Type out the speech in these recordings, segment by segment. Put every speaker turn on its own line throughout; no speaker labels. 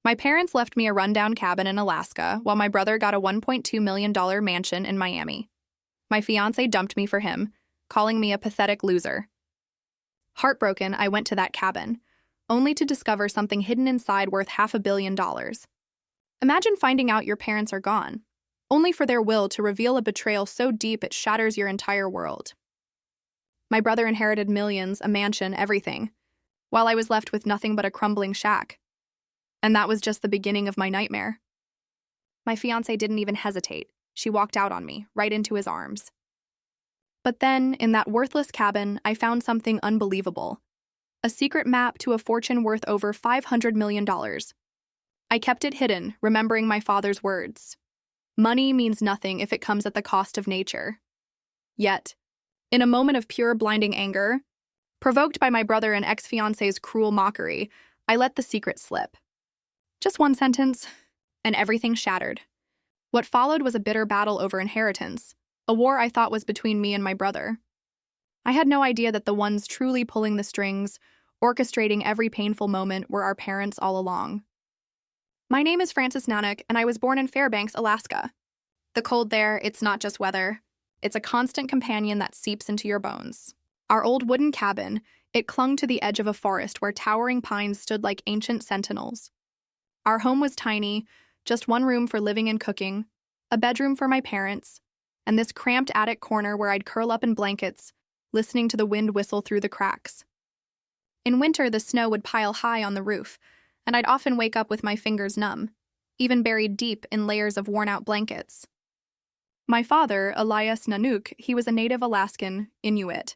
My parents left me a rundown cabin in Alaska while my brother got a $1.2 million mansion in Miami. My fiancé dumped me for him, calling me a pathetic loser. Heartbroken, I went to that cabin, only to discover something hidden inside worth $500 million. Imagine finding out your parents are gone, only for their will to reveal a betrayal so deep it shatters your entire world. My brother inherited millions, a mansion, everything, while I was left with nothing but a crumbling shack. And that was just the beginning of my nightmare. My fiancé didn't even hesitate. She walked out on me, right into his arms. But then, in that worthless cabin, I found something unbelievable. A secret map to a fortune worth over $500 million. I kept it hidden, remembering my father's words. Money means nothing if it comes at the cost of nature. Yet, in a moment of pure blinding anger, provoked by my brother and ex-fiancé's cruel mockery, I let the secret slip. Just one sentence, and everything shattered. What followed was a bitter battle over inheritance, a war I thought was between me and my brother. I had no idea that the ones truly pulling the strings, orchestrating every painful moment, were our parents all along. My name is Frances Nanak, and I was born in Fairbanks, Alaska. The cold there, it's not just weather. It's a constant companion that seeps into your bones. Our old wooden cabin, it clung to the edge of a forest where towering pines stood like ancient sentinels. Our home was tiny, just one room for living and cooking, a bedroom for my parents, and this cramped attic corner where I'd curl up in blankets, listening to the wind whistle through the cracks. In winter, the snow would pile high on the roof, and I'd often wake up with my fingers numb, even buried deep in layers of worn-out blankets. My father, Elias Nanook, he was a native Alaskan Inuit,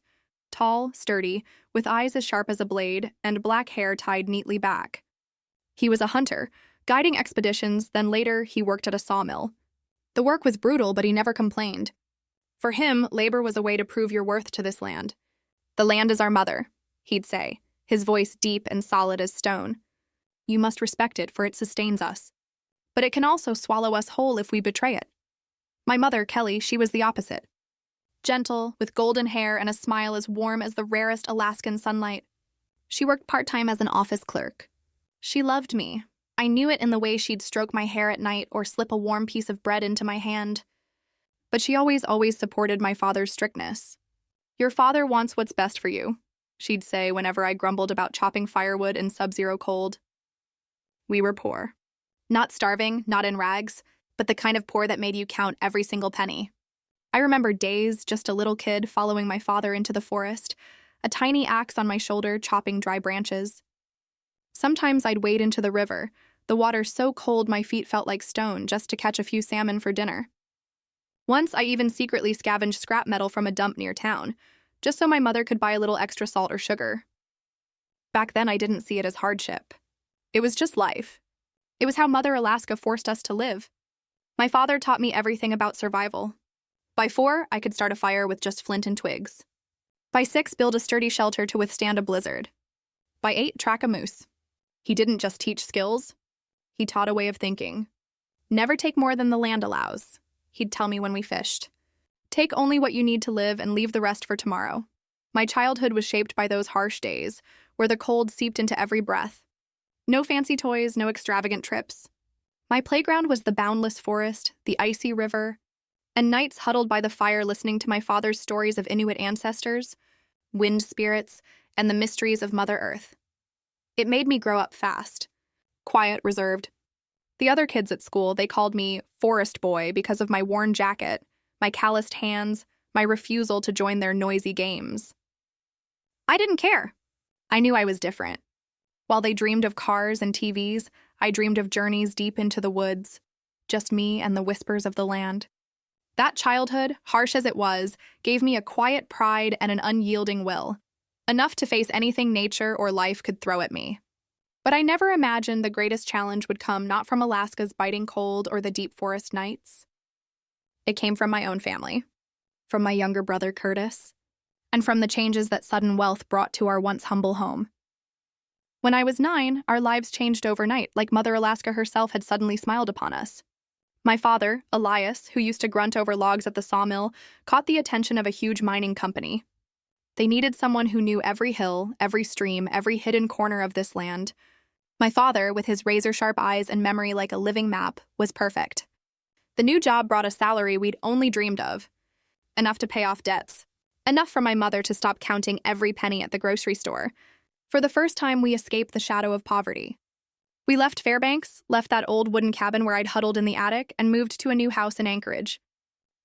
tall, sturdy, with eyes as sharp as a blade and black hair tied neatly back. He was a hunter, guiding expeditions, then later he worked at a sawmill. The work was brutal, but he never complained. For him, labor was a way to prove your worth to this land. "The land is our mother," he'd say, his voice deep and solid as stone. "You must respect it, for it sustains us. But it can also swallow us whole if we betray it." My mother, Kelly, she was the opposite. Gentle, with golden hair and a smile as warm as the rarest Alaskan sunlight. She worked part-time as an office clerk. She loved me. I knew it in the way she'd stroke my hair at night or slip a warm piece of bread into my hand. But she always supported my father's strictness. "Your father wants what's best for you," she'd say whenever I grumbled about chopping firewood in sub-zero cold. We were poor. Not starving, not in rags, but the kind of poor that made you count every single penny. I remember days, just a little kid following my father into the forest, a tiny axe on my shoulder chopping dry branches. Sometimes I'd wade into the river, the water so cold my feet felt like stone, just to catch a few salmon for dinner. Once I even secretly scavenged scrap metal from a dump near town, just so my mother could buy a little extra salt or sugar. Back then I didn't see it as hardship. It was just life. It was how Mother Alaska forced us to live. My father taught me everything about survival. By 4, I could start a fire with just flint and twigs. By 6, build a sturdy shelter to withstand a blizzard. By 8, track a moose. He didn't just teach skills. He taught a way of thinking. "Never take more than the land allows," he'd tell me when we fished. "Take only what you need to live and leave the rest for tomorrow." My childhood was shaped by those harsh days, where the cold seeped into every breath. No fancy toys, no extravagant trips. My playground was the boundless forest, the icy river, and nights huddled by the fire listening to my father's stories of Inuit ancestors, wind spirits, and the mysteries of Mother Earth. It made me grow up fast. Quiet, reserved. The other kids at school, they called me Forest Boy because of my worn jacket, my calloused hands, my refusal to join their noisy games. I didn't care. I knew I was different. While they dreamed of cars and TVs, I dreamed of journeys deep into the woods, just me and the whispers of the land. That childhood, harsh as it was, gave me a quiet pride and an unyielding will, enough to face anything nature or life could throw at me. But I never imagined the greatest challenge would come not from Alaska's biting cold or the deep forest nights. It came from my own family, from my younger brother Curtis, and from the changes that sudden wealth brought to our once humble home. When I was 9, our lives changed overnight, like Mother Alaska herself had suddenly smiled upon us. My father, Elias, who used to grunt over logs at the sawmill, caught the attention of a huge mining company. They needed someone who knew every hill, every stream, every hidden corner of this land. My father, with his razor-sharp eyes and memory like a living map, was perfect. The new job brought a salary we'd only dreamed of. Enough to pay off debts. Enough for my mother to stop counting every penny at the grocery store. For the first time, we escaped the shadow of poverty. We left Fairbanks, left that old wooden cabin where I'd huddled in the attic, and moved to a new house in Anchorage.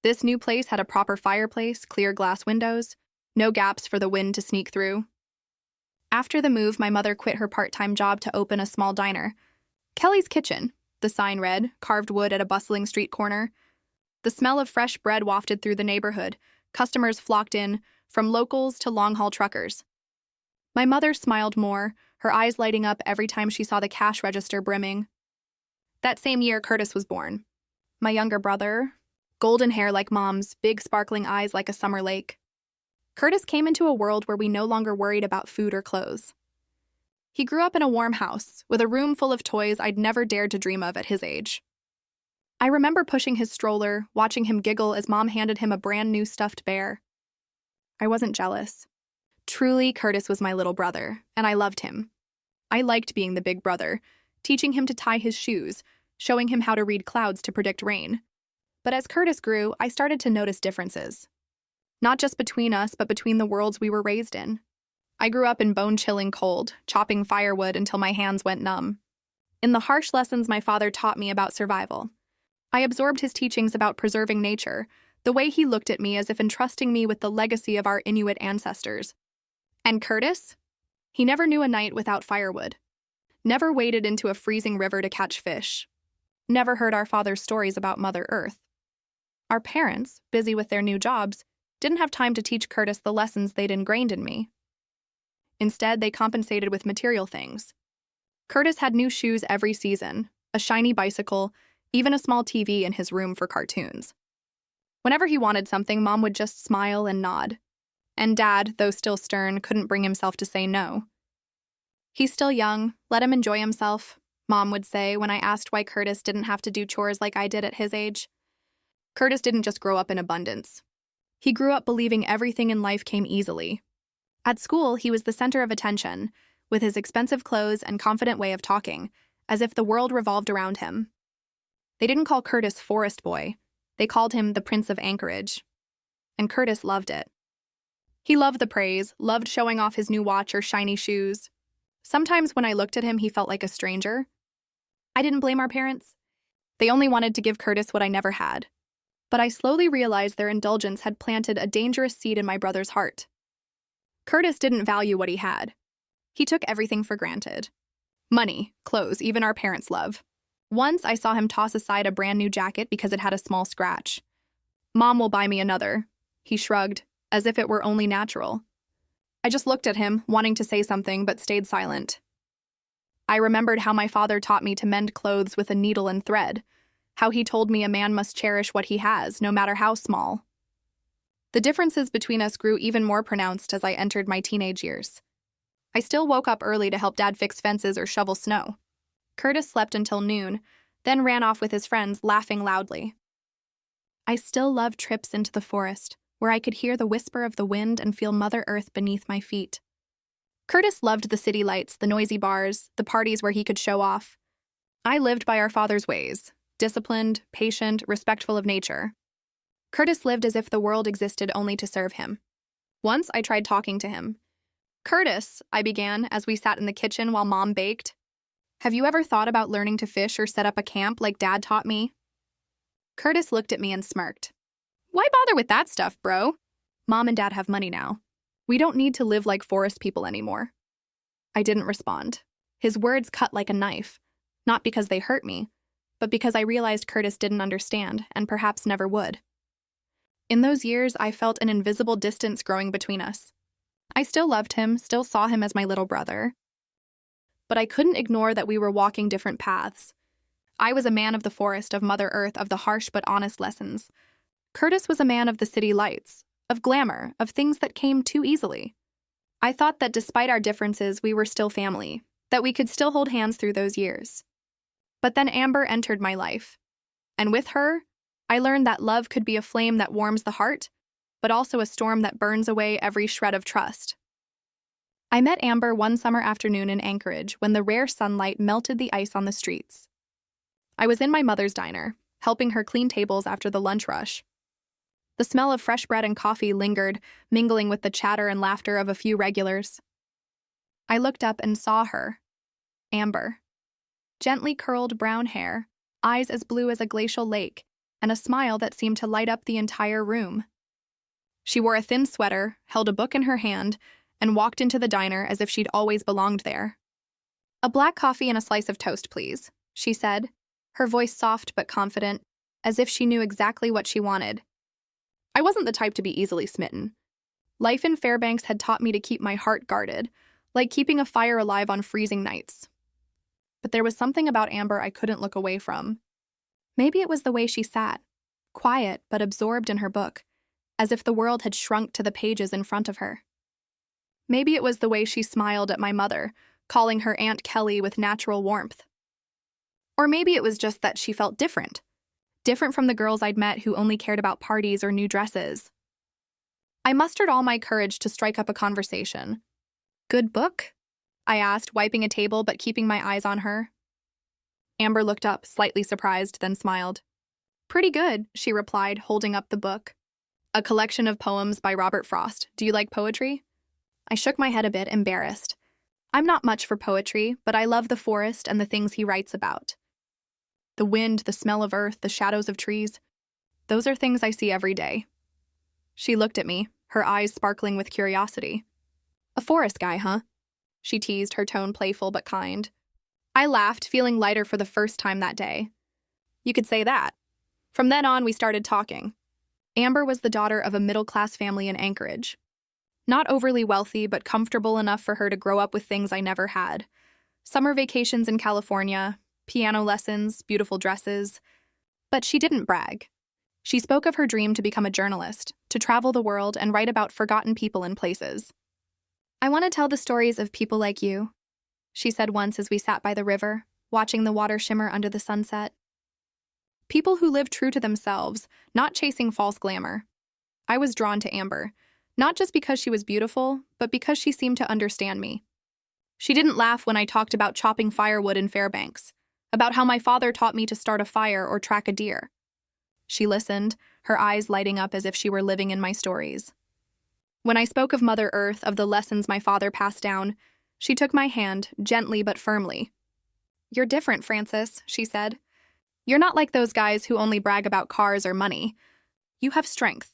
This new place had a proper fireplace, clear glass windows, no gaps for the wind to sneak through. After the move, my mother quit her part-time job to open a small diner. Kelly's Kitchen, the sign read, carved wood at a bustling street corner. The smell of fresh bread wafted through the neighborhood. Customers flocked in, from locals to long-haul truckers. My mother smiled more, her eyes lighting up every time she saw the cash register brimming. That same year, Curtis was born. My younger brother, golden hair like Mom's, big sparkling eyes like a summer lake. Curtis came into a world where we no longer worried about food or clothes. He grew up in a warm house, with a room full of toys I'd never dared to dream of at his age. I remember pushing his stroller, watching him giggle as Mom handed him a brand new stuffed bear. I wasn't jealous. Truly, Curtis was my little brother, and I loved him. I liked being the big brother, teaching him to tie his shoes, showing him how to read clouds to predict rain. But as Curtis grew, I started to notice differences. Not just between us, but between the worlds we were raised in. I grew up in bone-chilling cold, chopping firewood until my hands went numb. In the harsh lessons my father taught me about survival, I absorbed his teachings about preserving nature, the way he looked at me as if entrusting me with the legacy of our Inuit ancestors. And Curtis? He never knew a night without firewood. Never waded into a freezing river to catch fish. Never heard our father's stories about Mother Earth. Our parents, busy with their new jobs, didn't have time to teach Curtis the lessons they'd ingrained in me. Instead, they compensated with material things. Curtis had new shoes every season, a shiny bicycle, even a small TV in his room for cartoons. Whenever he wanted something, Mom would just smile and nod. And Dad, though still stern, couldn't bring himself to say no. "He's still young, let him enjoy himself," Mom would say when I asked why Curtis didn't have to do chores like I did at his age. Curtis didn't just grow up in abundance. He grew up believing everything in life came easily. At school, he was the center of attention, with his expensive clothes and confident way of talking, as if the world revolved around him. They didn't call Curtis Forest Boy. They called him the Prince of Anchorage. And Curtis loved it. He loved the praise, loved showing off his new watch or shiny shoes. Sometimes when I looked at him, he felt like a stranger. I didn't blame our parents. They only wanted to give Curtis what I never had. But I slowly realized their indulgence had planted a dangerous seed in my brother's heart. Curtis didn't value what he had. He took everything for granted. Money, clothes, even our parents' love. Once I saw him toss aside a brand new jacket because it had a small scratch. "Mom will buy me another," he shrugged, as if it were only natural. I just looked at him, wanting to say something, but stayed silent. I remembered how my father taught me to mend clothes with a needle and thread, how he told me a man must cherish what he has, no matter how small. The differences between us grew even more pronounced as I entered my teenage years. I still woke up early to help Dad fix fences or shovel snow. Curtis slept until noon, then ran off with his friends, laughing loudly. I still loved trips into the forest, where I could hear the whisper of the wind and feel Mother Earth beneath my feet. Curtis loved the city lights, the noisy bars, the parties where he could show off. I lived by our father's ways, disciplined, patient, respectful of nature. Curtis lived as if the world existed only to serve him. Once I tried talking to him. "Curtis," I began as we sat in the kitchen while Mom baked, "have you ever thought about learning to fish or set up a camp like Dad taught me?" Curtis looked at me and smirked. "Why bother with that stuff, bro? Mom and Dad have money now. We don't need to live like forest people anymore." I didn't respond. His words cut like a knife, not because they hurt me, but because I realized Curtis didn't understand and perhaps never would. In those years, I felt an invisible distance growing between us. I still loved him, still saw him as my little brother. But I couldn't ignore that we were walking different paths. I was a man of the forest, of Mother Earth, of the harsh but honest lessons. Curtis was a man of the city lights, of glamour, of things that came too easily. I thought that despite our differences, we were still family, that we could still hold hands through those years. But then Amber entered my life. And with her, I learned that love could be a flame that warms the heart, but also a storm that burns away every shred of trust. I met Amber one summer afternoon in Anchorage when the rare sunlight melted the ice on the streets. I was in my mother's diner, helping her clean tables after the lunch rush. The smell of fresh bread and coffee lingered, mingling with the chatter and laughter of a few regulars. I looked up and saw her, Amber. Gently curled brown hair, eyes as blue as a glacial lake, and a smile that seemed to light up the entire room. She wore a thin sweater, held a book in her hand, and walked into the diner as if she'd always belonged there. "A black coffee and a slice of toast, please," she said, her voice soft but confident, as if she knew exactly what she wanted. I wasn't the type to be easily smitten. Life in Fairbanks had taught me to keep my heart guarded, like keeping a fire alive on freezing nights. But there was something about Amber I couldn't look away from. Maybe it was the way she sat, quiet but absorbed in her book, as if the world had shrunk to the pages in front of her. Maybe it was the way she smiled at my mother, calling her Aunt Kelly with natural warmth. Or maybe it was just that she felt different from the girls I'd met who only cared about parties or new dresses. I mustered all my courage to strike up a conversation. "Good book?" I asked, wiping a table but keeping my eyes on her. Amber looked up, slightly surprised, then smiled. "Pretty good," she replied, holding up the book. "A collection of poems by Robert Frost. Do you like poetry?" I shook my head a bit, embarrassed. I'm not much for poetry, but I love the forest and the things he writes about. The wind, the smell of earth, the shadows of trees. Those are things I see every day. She looked at me, her eyes sparkling with curiosity. "A forest guy, huh?" she teased, her tone playful but kind. I laughed, feeling lighter for the first time that day. You could say that. From then on, we started talking. Amber was the daughter of a middle-class family in Anchorage. Not overly wealthy, but comfortable enough for her to grow up with things I never had. Summer vacations in California, piano lessons, beautiful dresses. But she didn't brag. She spoke of her dream to become a journalist, to travel the world and write about forgotten people and places. "I want to tell the stories of people like you," she said once as we sat by the river, watching the water shimmer under the sunset. People who live true to themselves, not chasing false glamour. I was drawn to Amber, not just because she was beautiful, but because she seemed to understand me. She didn't laugh when I talked about chopping firewood in Fairbanks, about how my father taught me to start a fire or track a deer. She listened, her eyes lighting up as if she were living in my stories. When I spoke of Mother Earth, of the lessons my father passed down, she took my hand, gently but firmly. "You're different, Francis," she said. "You're not like those guys who only brag about cars or money. You have strength."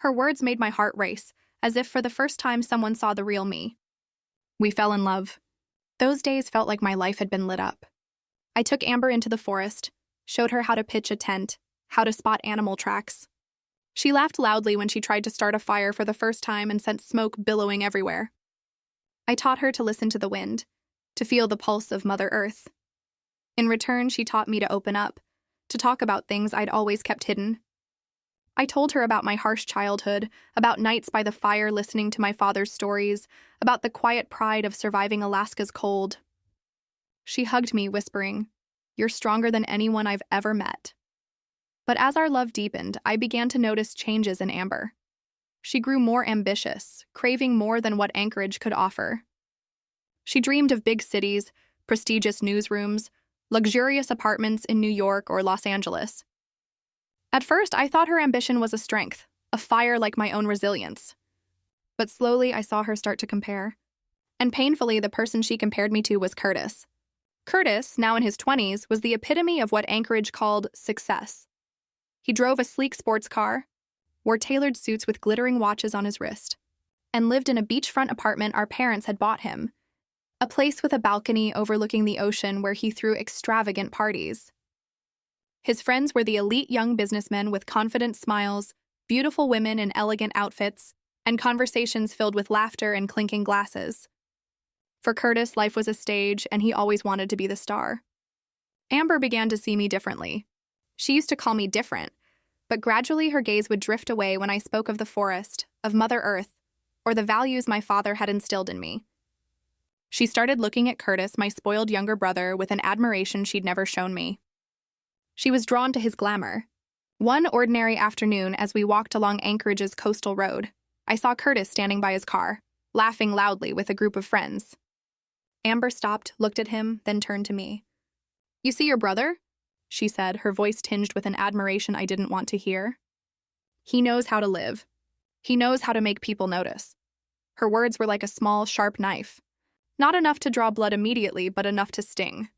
Her words made my heart race, as if for the first time someone saw the real me. We fell in love. Those days felt like my life had been lit up. I took Amber into the forest, showed her how to pitch a tent, how to spot animal tracks. She laughed loudly when she tried to start a fire for the first time and sent smoke billowing everywhere. I taught her to listen to the wind, to feel the pulse of Mother Earth. In return, she taught me to open up, to talk about things I'd always kept hidden. I told her about my harsh childhood, about nights by the fire listening to my father's stories, about the quiet pride of surviving Alaska's cold. She hugged me, whispering, "You're stronger than anyone I've ever met." But as our love deepened, I began to notice changes in Amber. She grew more ambitious, craving more than what Anchorage could offer. She dreamed of big cities, prestigious newsrooms, luxurious apartments in New York or Los Angeles. At first, I thought her ambition was a strength, a fire like my own resilience. But slowly, I saw her start to compare. And painfully, the person she compared me to was Curtis. Curtis, now in his 20s, was the epitome of what Anchorage called success. He drove a sleek sports car, wore tailored suits with glittering watches on his wrist, and lived in a beachfront apartment our parents had bought him, a place with a balcony overlooking the ocean where he threw extravagant parties. His friends were the elite young businessmen with confident smiles, beautiful women in elegant outfits, and conversations filled with laughter and clinking glasses. For Curtis, life was a stage, and he always wanted to be the star. Amber began to see me differently. She used to call me different, but gradually her gaze would drift away when I spoke of the forest, of Mother Earth, or the values my father had instilled in me. She started looking at Curtis, my spoiled younger brother, with an admiration she'd never shown me. She was drawn to his glamour. One ordinary afternoon, as we walked along Anchorage's coastal road, I saw Curtis standing by his car, laughing loudly with a group of friends. Amber stopped, looked at him, then turned to me. "You see your brother?" she said, her voice tinged with an admiration I didn't want to hear. "He knows how to live. He knows how to make people notice." Her words were like a small, sharp knife. Not enough to draw blood immediately, but enough to sting.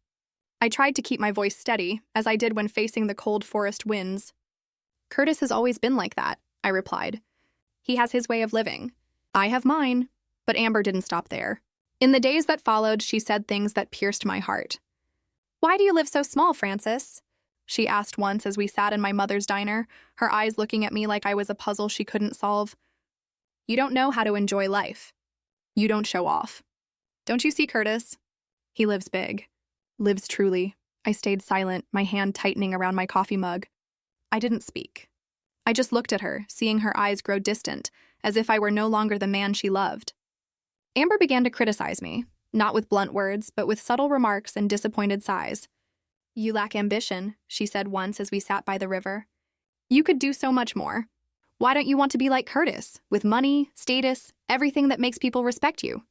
I tried to keep my voice steady, as I did when facing the cold forest winds. "Curtis has always been like that," I replied. "He has his way of living. I have mine." But Amber didn't stop there. In the days that followed, she said things that pierced my heart. "Why do you live so small, Francis?" she asked once as we sat in my mother's diner, her eyes looking at me like I was a puzzle she couldn't solve. "You don't know how to enjoy life. You don't show off. Don't you see Curtis? He lives big. Lives truly." I stayed silent, my hand tightening around my coffee mug. I didn't speak. I just looked at her, seeing her eyes grow distant, as if I were no longer the man she loved. Amber began to criticize me, not with blunt words, but with subtle remarks and disappointed sighs. "You lack ambition," she said once as we sat by the river. "You could do so much more. Why don't you want to be like Curtis, with money, status, everything that makes people respect you?"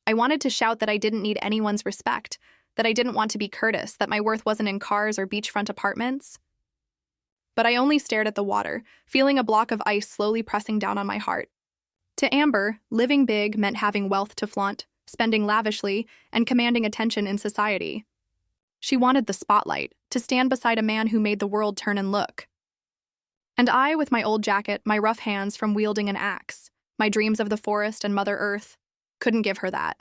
I wanted to shout that I didn't need anyone's respect, that I didn't want to be Curtis, that my worth wasn't in cars or beachfront apartments. But I only stared at the water, feeling a block of ice slowly pressing down on my heart. To Amber, living big meant having wealth to flaunt, spending lavishly, and commanding attention in society. She wanted the spotlight, to stand beside a man who made the world turn and look. And I, with my old jacket, my rough hands from wielding an axe, my dreams of the forest and Mother Earth, couldn't give her that.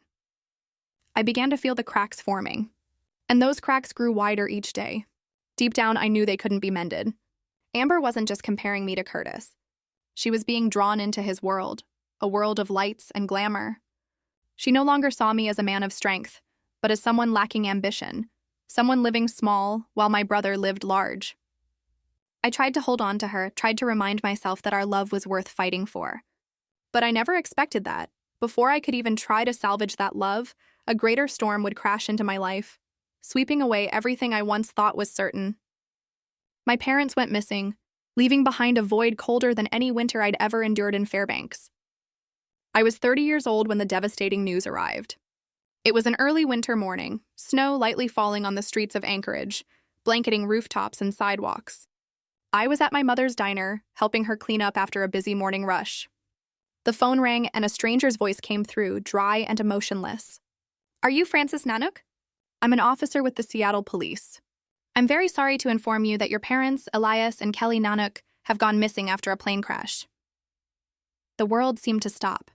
I began to feel the cracks forming, and those cracks grew wider each day. Deep down, I knew they couldn't be mended. Amber wasn't just comparing me to Curtis. She was being drawn into his world, a world of lights and glamour. She no longer saw me as a man of strength, but as someone lacking ambition, someone living small while my brother lived large. I tried to hold on to her, tried to remind myself that our love was worth fighting for. But I never expected that. Before I could even try to salvage that love, a greater storm would crash into my life, sweeping away everything I once thought was certain. My parents went missing, leaving behind a void colder than any winter I'd ever endured in Fairbanks. I was 30 years old when the devastating news arrived. It was an early winter morning, snow lightly falling on the streets of Anchorage, blanketing rooftops and sidewalks. I was at my mother's diner, helping her clean up after a busy morning rush. The phone rang and a stranger's voice came through, dry and emotionless. "Are you Francis Nanook? I'm an officer with the Seattle Police. I'm very sorry to inform you that your parents, Elias and Kelly Nanook, have gone missing after a plane crash." The world seemed to stop.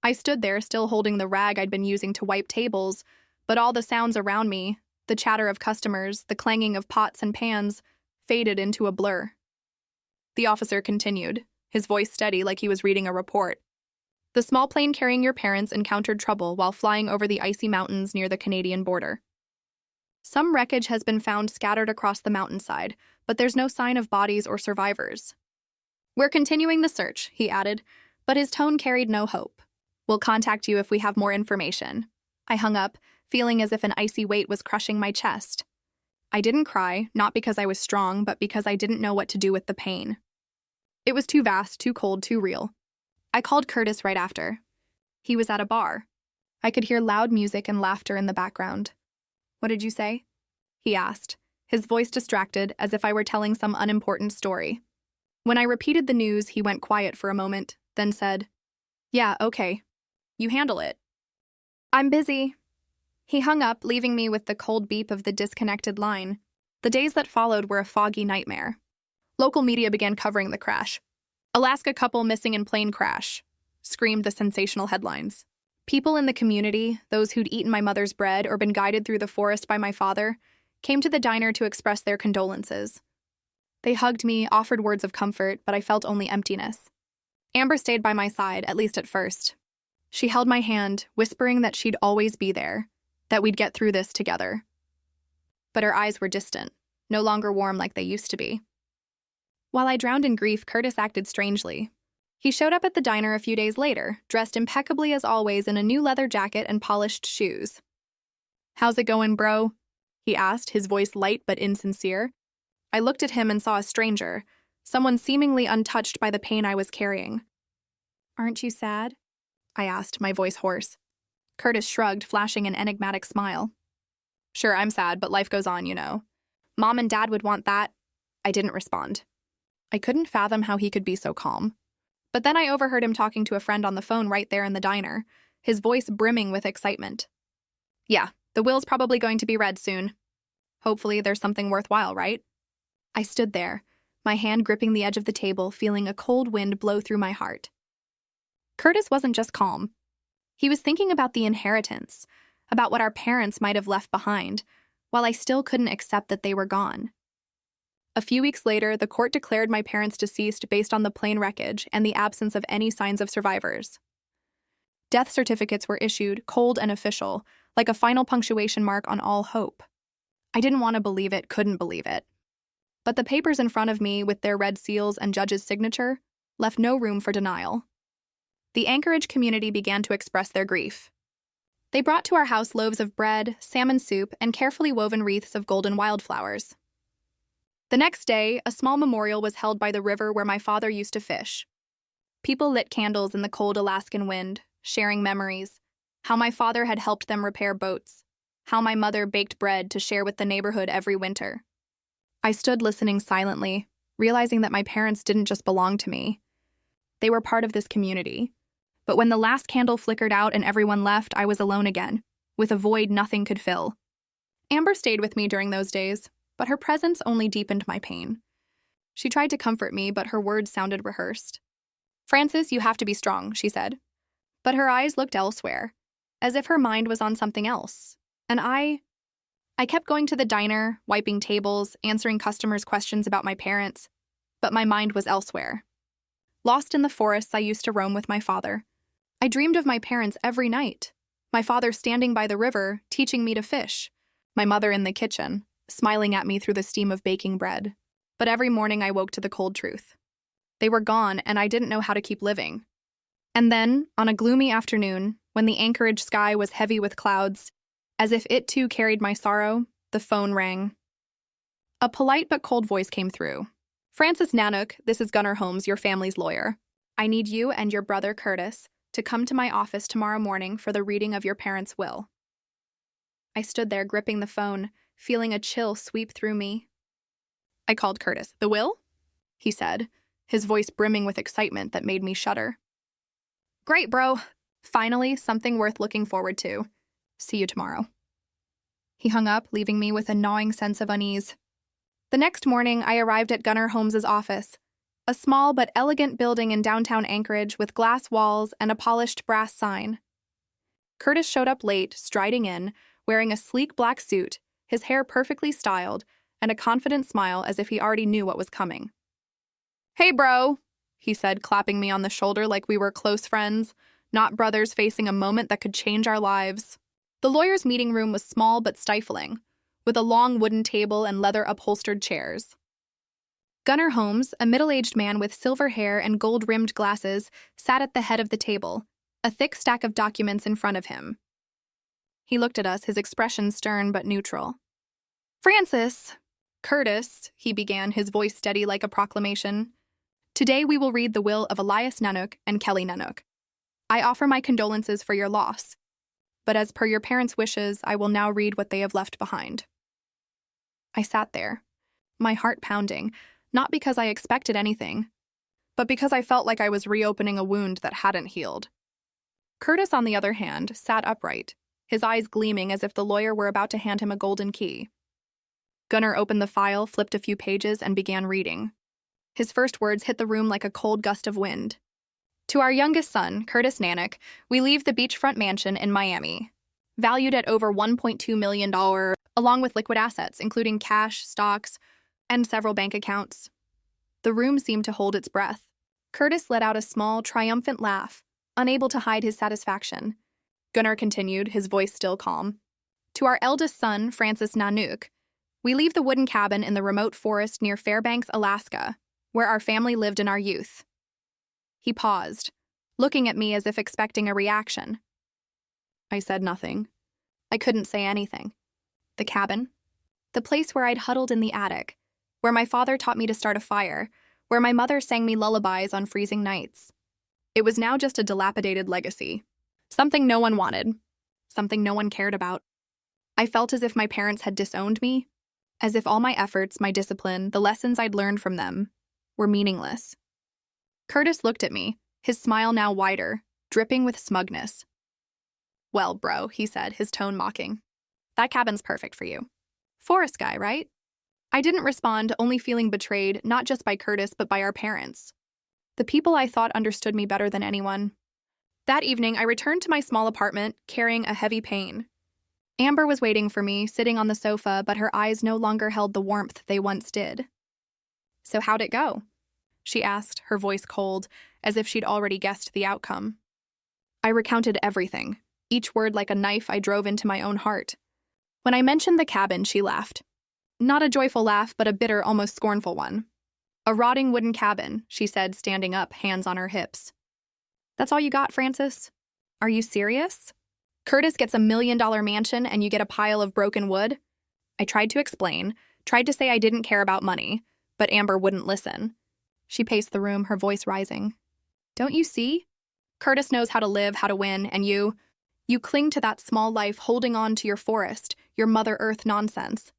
I stood there, still holding the rag I'd been using to wipe tables, but all the sounds around me, the chatter of customers, the clanging of pots and pans, faded into a blur. The officer continued, his voice steady like he was reading a report. "The small plane carrying your parents encountered trouble while flying over the icy mountains near the Canadian border. Some wreckage has been found scattered across the mountainside, but there's no sign of bodies or survivors. We're continuing the search," he added, but his tone carried no hope. "We'll contact you if we have more information." I hung up, feeling as if an icy weight was crushing my chest. I didn't cry, not because I was strong, but because I didn't know what to do with the pain. It was too vast, too cold, too real. I called Curtis right after. He was at a bar. I could hear loud music and laughter in the background. "What did you say?" he asked, his voice distracted as if I were telling some unimportant story. When I repeated the news, he went quiet for a moment, then said, "Yeah, okay. You handle it." "I'm busy." He hung up, leaving me with the cold beep of the disconnected line. The days that followed were a foggy nightmare. Local media began covering the crash. "Alaska couple missing in plane crash," screamed the sensational headlines. People in the community, those who'd eaten my mother's bread or been guided through the forest by my father, came to the diner to express their condolences. They hugged me, offered words of comfort, but I felt only emptiness. Amber stayed by my side, at least at first. She held my hand, whispering that she'd always be there, that we'd get through this together. But her eyes were distant, no longer warm like they used to be. While I drowned in grief, Curtis acted strangely. He showed up at the diner a few days later, dressed impeccably as always in a new leather jacket and polished shoes. "How's it going, bro?" he asked, his voice light but insincere. I looked at him and saw a stranger, someone seemingly untouched by the pain I was carrying. "Aren't you sad?" I asked, my voice hoarse. Curtis shrugged, flashing an enigmatic smile. Sure, I'm sad, but life goes on, you know. Mom and Dad would want that. I didn't respond. I couldn't fathom how he could be so calm. But then I overheard him talking to a friend on the phone right there in the diner, his voice brimming with excitement. Yeah, the will's probably going to be read soon. Hopefully there's something worthwhile, right? I stood there, my hand gripping the edge of the table, feeling a cold wind blow through my heart. Curtis wasn't just calm. He was thinking about the inheritance, about what our parents might have left behind, while I still couldn't accept that they were gone. A few weeks later, the court declared my parents deceased based on the plain wreckage and the absence of any signs of survivors. Death certificates were issued, cold and official, like a final punctuation mark on all hope. I didn't want to believe it, couldn't believe it. But the papers in front of me, with their red seals and judge's signature, left no room for denial. The Anchorage community began to express their grief. They brought to our house loaves of bread, salmon soup, and carefully woven wreaths of golden wildflowers. The next day, a small memorial was held by the river where my father used to fish. People lit candles in the cold Alaskan wind, sharing memories, how my father had helped them repair boats, how my mother baked bread to share with the neighborhood every winter. I stood listening silently, realizing that my parents didn't just belong to me. They were part of this community. But when the last candle flickered out and everyone left, I was alone again, with a void nothing could fill. Amber stayed with me during those days, but her presence only deepened my pain. She tried to comfort me, but her words sounded rehearsed. "Francis, you have to be strong," she said. But her eyes looked elsewhere, as if her mind was on something else. And I kept going to the diner, wiping tables, answering customers' questions about my parents, but my mind was elsewhere. Lost in the forests I used to roam with my father. I dreamed of my parents every night. My father standing by the river, teaching me to fish. My mother in the kitchen, smiling at me through the steam of baking bread. But every morning I woke to the cold truth. They were gone, and I didn't know how to keep living. And then, on a gloomy afternoon, when the Anchorage sky was heavy with clouds, as if it too carried my sorrow, the phone rang. A polite but cold voice came through. "Francis Nanook, this is Gunnar Holmes, your family's lawyer. I need you and your brother Curtis to come to my office tomorrow morning for the reading of your parents' will." I stood there gripping the phone, feeling a chill sweep through me. I called Curtis. "The will?" he said, his voice brimming with excitement that made me shudder. "Great, bro. Finally, something worth looking forward to. See you tomorrow." He hung up, leaving me with a gnawing sense of unease. The next morning, I arrived at Gunnar Holmes's office, a small but elegant building in downtown Anchorage with glass walls and a polished brass sign. Curtis showed up late, striding in, wearing a sleek black suit, his hair perfectly styled, and a confident smile as if he already knew what was coming. "Hey, bro," he said, clapping me on the shoulder like we were close friends, not brothers facing a moment that could change our lives. The lawyer's meeting room was small but stifling, with a long wooden table and leather-upholstered chairs. Gunnar Holmes, a middle-aged man with silver hair and gold-rimmed glasses, sat at the head of the table, a thick stack of documents in front of him. He looked at us, his expression stern but neutral. "Francis, Curtis," he began, his voice steady like a proclamation. "Today we will read the will of Elias Nanook and Kelly Nanook. I offer my condolences for your loss, but as per your parents' wishes, I will now read what they have left behind." I sat there, my heart pounding, not because I expected anything, but because I felt like I was reopening a wound that hadn't healed. Curtis, on the other hand, sat upright, his eyes gleaming as if the lawyer were about to hand him a golden key. Gunnar opened the file, flipped a few pages, and began reading. His first words hit the room like a cold gust of wind. "To our youngest son, Curtis Nanook, we leave the beachfront mansion in Miami, valued at over $1.2 million, along with liquid assets, including cash, stocks, and several bank accounts." The room seemed to hold its breath. Curtis let out a small, triumphant laugh, unable to hide his satisfaction. Gunnar continued, his voice still calm. "To our eldest son, Francis Nanook, we leave the wooden cabin in the remote forest near Fairbanks, Alaska, where our family lived in our youth." He paused, looking at me as if expecting a reaction. I said nothing. I couldn't say anything. The cabin? The place where I'd huddled in the attic, where my father taught me to start a fire, where my mother sang me lullabies on freezing nights. It was now just a dilapidated legacy, Something no one wanted. Something no one cared about. I felt as if my parents had disowned me, as if all my efforts, my discipline, the lessons I'd learned from them, were meaningless. Curtis looked at me, his smile now wider, dripping with smugness. "Well, bro," he said, his tone mocking. "That cabin's perfect for you. Forest guy, right?" I didn't respond, only feeling betrayed, not just by Curtis, but by our parents. The people I thought understood me better than anyone. That evening, I returned to my small apartment, carrying a heavy pain. Amber was waiting for me, sitting on the sofa, but her eyes no longer held the warmth they once did. "So how'd it go?" she asked, her voice cold, as if she'd already guessed the outcome. I recounted everything, each word like a knife I drove into my own heart. When I mentioned the cabin, she laughed. Not a joyful laugh, but a bitter, almost scornful one. "A rotting wooden cabin," she said, standing up, hands on her hips. "That's all you got, Francis? Are you serious? Curtis gets $1 million mansion and you get a pile of broken wood?" I tried to explain, tried to say I didn't care about money, but Amber wouldn't listen. She paced the room, her voice rising. "Don't you see? Curtis knows how to live, how to win, and you cling to that small life, holding on to your forest, your Mother Earth nonsense.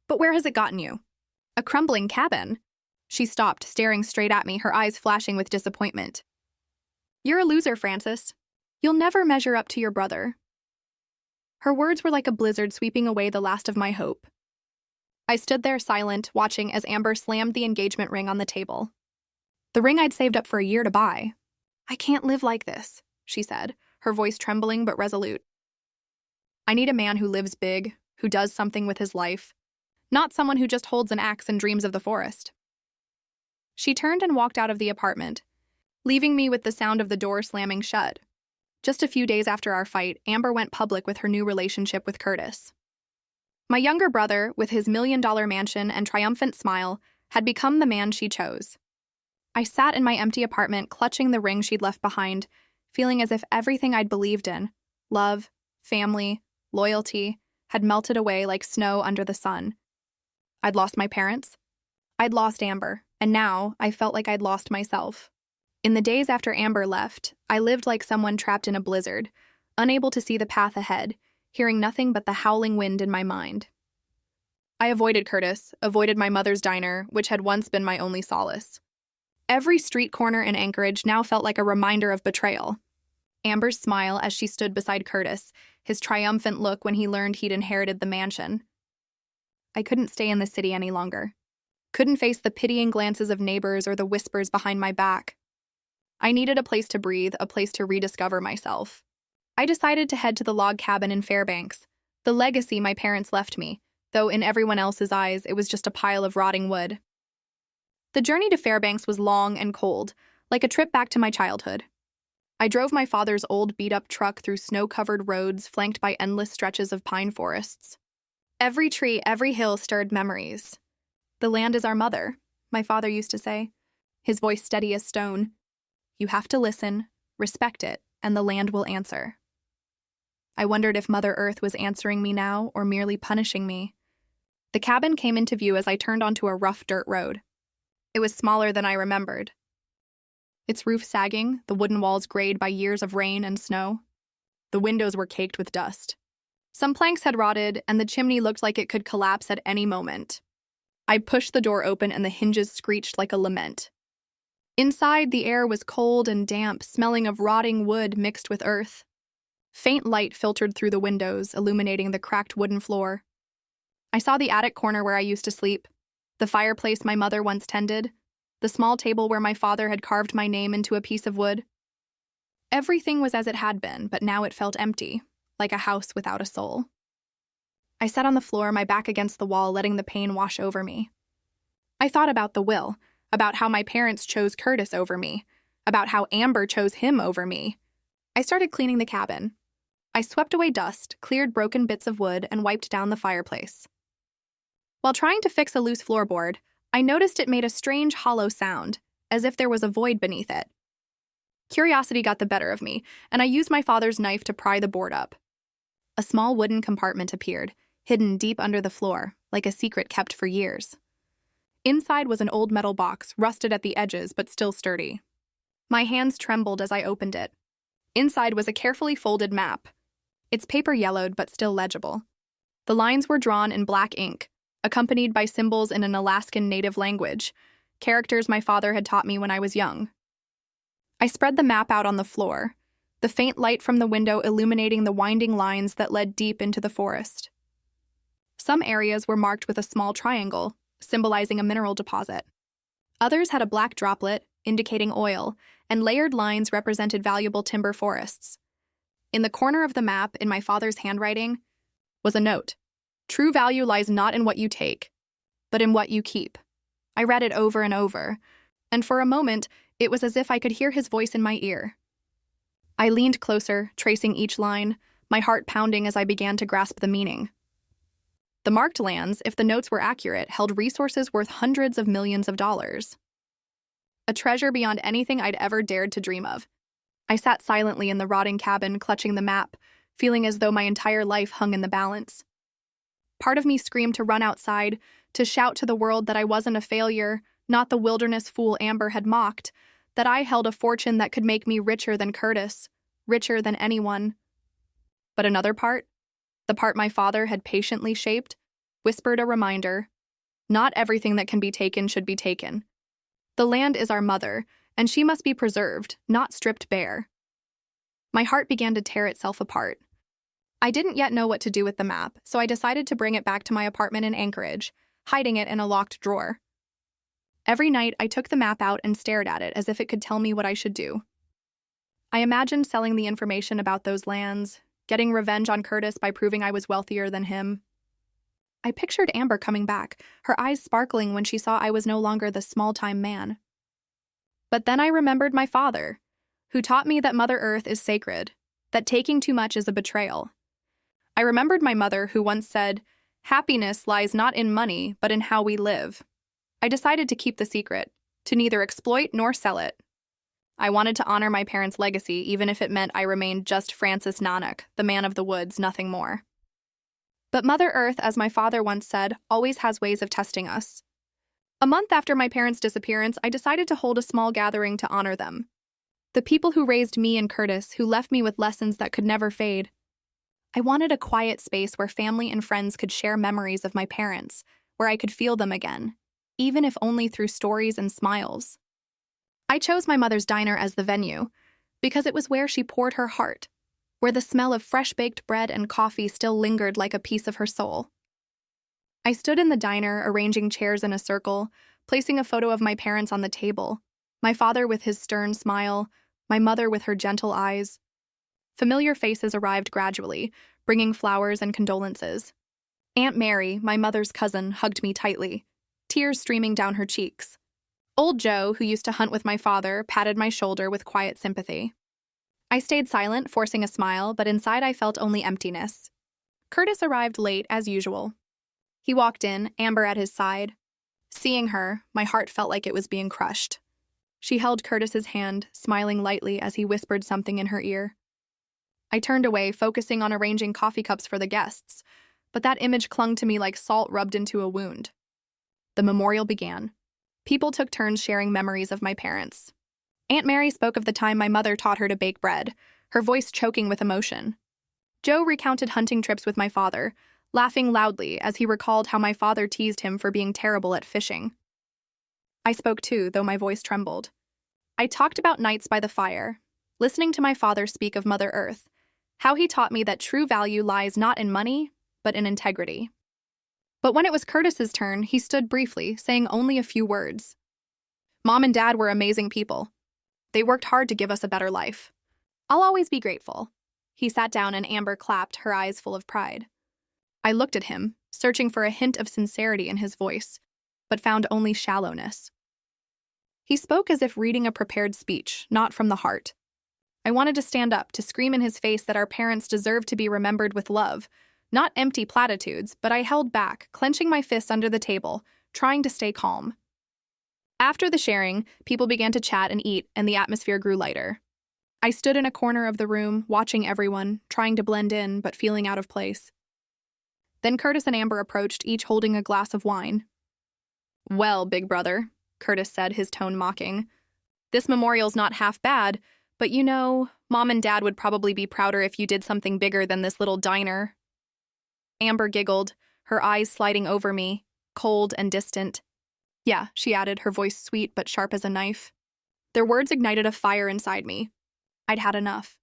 But where has it gotten you? A crumbling cabin." She stopped, staring straight at me, her eyes flashing with disappointment. "You're a loser, Francis. You'll never measure up to your brother." Her words were like a blizzard sweeping away the last of my hope. I stood there silent, watching as Amber slammed the engagement ring on the table. The ring I'd saved up for a year to buy. "I can't live like this," she said, her voice trembling but resolute. "I need a man who lives big, who does something with his life, not someone who just holds an axe and dreams of the forest." She turned and walked out of the apartment, leaving me with the sound of the door slamming shut. Just a few days after our fight, Amber went public with her new relationship with Curtis. My younger brother, with his $1 million mansion and triumphant smile, had become the man she chose. I sat in my empty apartment, clutching the ring she'd left behind, feeling as if everything I'd believed in, love, family, loyalty, had melted away like snow under the sun. I'd lost my parents. I'd lost Amber, and now I felt like I'd lost myself. In the days after Amber left, I lived like someone trapped in a blizzard, unable to see the path ahead, hearing nothing but the howling wind in my mind. I avoided Curtis, avoided my mother's diner, which had once been my only solace. Every street corner in Anchorage now felt like a reminder of betrayal. Amber's smile as she stood beside Curtis, his triumphant look when he learned he'd inherited the mansion. I couldn't stay in the city any longer. Couldn't face the pitying glances of neighbors or the whispers behind my back. I needed a place to breathe, a place to rediscover myself. I decided to head to the log cabin in Fairbanks, the legacy my parents left me, though in everyone else's eyes it was just a pile of rotting wood. The journey to Fairbanks was long and cold, like a trip back to my childhood. I drove my father's old beat-up truck through snow-covered roads flanked by endless stretches of pine forests. Every tree, every hill stirred memories. "The land is our mother," my father used to say, his voice steady as stone. "You have to listen, respect it, and the land will answer." I wondered if Mother Earth was answering me now or merely punishing me. The cabin came into view as I turned onto a rough dirt road. It was smaller than I remembered. Its roof sagging, the wooden walls grayed by years of rain and snow. The windows were caked with dust. Some planks had rotted, and the chimney looked like it could collapse at any moment. I pushed the door open and the hinges screeched like a lament. Inside, the air was cold and damp, smelling of rotting wood mixed with earth. Faint light filtered through the windows, illuminating the cracked wooden floor. I saw the attic corner where I used to sleep, the fireplace my mother once tended, the small table where my father had carved my name into a piece of wood. Everything was as it had been, but now it felt empty, like a house without a soul. I sat on the floor, my back against the wall, letting the pain wash over me. I thought about the will, about how my parents chose Curtis over me, about how Amber chose him over me. I started cleaning the cabin. I swept away dust, cleared broken bits of wood, and wiped down the fireplace. While trying to fix a loose floorboard, I noticed it made a strange hollow sound, as if there was a void beneath it. Curiosity got the better of me, and I used my father's knife to pry the board up. A small wooden compartment appeared, hidden deep under the floor, like a secret kept for years. Inside was an old metal box, rusted at the edges but still sturdy. My hands trembled as I opened it. Inside was a carefully folded map. Its paper yellowed but still legible. The lines were drawn in black ink, accompanied by symbols in an Alaskan native language, characters my father had taught me when I was young. I spread the map out on the floor, the faint light from the window illuminating the winding lines that led deep into the forest. Some areas were marked with a small triangle, symbolizing a mineral deposit. Others had a black droplet, indicating oil, and layered lines represented valuable timber forests. In the corner of the map, in my father's handwriting, was a note. True value lies not in what you take, but in what you keep. I read it over and over, and for a moment, it was as if I could hear his voice in my ear. I leaned closer, tracing each line, my heart pounding as I began to grasp the meaning. The marked lands, if the notes were accurate, held resources worth hundreds of millions of dollars. A treasure beyond anything I'd ever dared to dream of. I sat silently in the rotting cabin, clutching the map, feeling as though my entire life hung in the balance. Part of me screamed to run outside, to shout to the world that I wasn't a failure, not the wilderness fool Amber had mocked, that I held a fortune that could make me richer than Curtis, richer than anyone. But another part, the part my father had patiently shaped, whispered a reminder. Not everything that can be taken should be taken. The land is our mother, and she must be preserved, not stripped bare. My heart began to tear itself apart. I didn't yet know what to do with the map, so I decided to bring it back to my apartment in Anchorage, hiding it in a locked drawer. Every night, I took the map out and stared at it as if it could tell me what I should do. I imagined selling the information about those lands, getting revenge on Curtis by proving I was wealthier than him. I pictured Amber coming back, her eyes sparkling when she saw I was no longer the small-time man. But then I remembered my father, who taught me that Mother Earth is sacred, that taking too much is a betrayal. I remembered my mother, who once said, "Happiness lies not in money, but in how we live." I decided to keep the secret, to neither exploit nor sell it. I wanted to honor my parents' legacy, even if it meant I remained just Francis Nanak, the man of the woods, nothing more. But Mother Earth, as my father once said, always has ways of testing us. A month after my parents' disappearance, I decided to hold a small gathering to honor them. The people who raised me and Curtis, who left me with lessons that could never fade. I wanted a quiet space where family and friends could share memories of my parents, where I could feel them again, even if only through stories and smiles. I chose my mother's diner as the venue, because it was where she poured her heart, where the smell of fresh-baked bread and coffee still lingered like a piece of her soul. I stood in the diner, arranging chairs in a circle, placing a photo of my parents on the table, my father with his stern smile, my mother with her gentle eyes. Familiar faces arrived gradually, bringing flowers and condolences. Aunt Mary, my mother's cousin, hugged me tightly, tears streaming down her cheeks. Old Joe, who used to hunt with my father, patted my shoulder with quiet sympathy. I stayed silent, forcing a smile, but inside I felt only emptiness. Curtis arrived late, as usual. He walked in, Amber at his side. Seeing her, my heart felt like it was being crushed. She held Curtis's hand, smiling lightly as he whispered something in her ear. I turned away, focusing on arranging coffee cups for the guests, but that image clung to me like salt rubbed into a wound. The memorial began. People took turns sharing memories of my parents. Aunt Mary spoke of the time my mother taught her to bake bread, her voice choking with emotion. Joe recounted hunting trips with my father, laughing loudly as he recalled how my father teased him for being terrible at fishing. I spoke too, though my voice trembled. I talked about nights by the fire, listening to my father speak of Mother Earth, how he taught me that true value lies not in money, but in integrity. But when it was Curtis's turn, he stood briefly, saying only a few words. Mom and Dad were amazing people. They worked hard to give us a better life. I'll always be grateful. He sat down and Amber clapped, her eyes full of pride. I looked at him, searching for a hint of sincerity in his voice, but found only shallowness. He spoke as if reading a prepared speech, not from the heart. I wanted to stand up, to scream in his face that our parents deserved to be remembered with love, not empty platitudes, but I held back, clenching my fists under the table, trying to stay calm. After the sharing, people began to chat and eat, and the atmosphere grew lighter. I stood in a corner of the room, watching everyone, trying to blend in, but feeling out of place. Then Curtis and Amber approached, each holding a glass of wine. "Well, big brother," Curtis said, his tone mocking, "this memorial's not half bad, But you know, Mom and Dad would probably be prouder if you did something bigger than this little diner. Amber giggled, her eyes sliding over me, cold and distant. Yeah, she added, her voice sweet but sharp as a knife. Their words ignited a fire inside me. I'd had enough.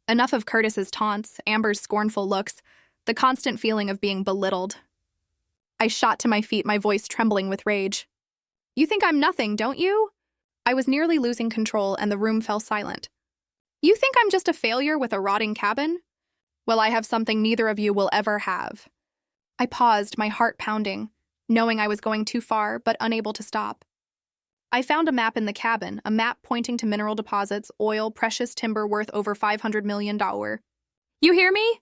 Enough of Curtis's taunts, Amber's scornful looks, the constant feeling of being belittled. I shot to my feet, my voice trembling with rage. You think I'm nothing, don't you? I was nearly losing control and the room fell silent. You think I'm just a failure with a rotting cabin? Well, I have something neither of you will ever have. I paused, my heart pounding, knowing I was going too far, but unable to stop. I found a map in the cabin, a map pointing to mineral deposits, oil, precious timber worth over $500 million. You hear me?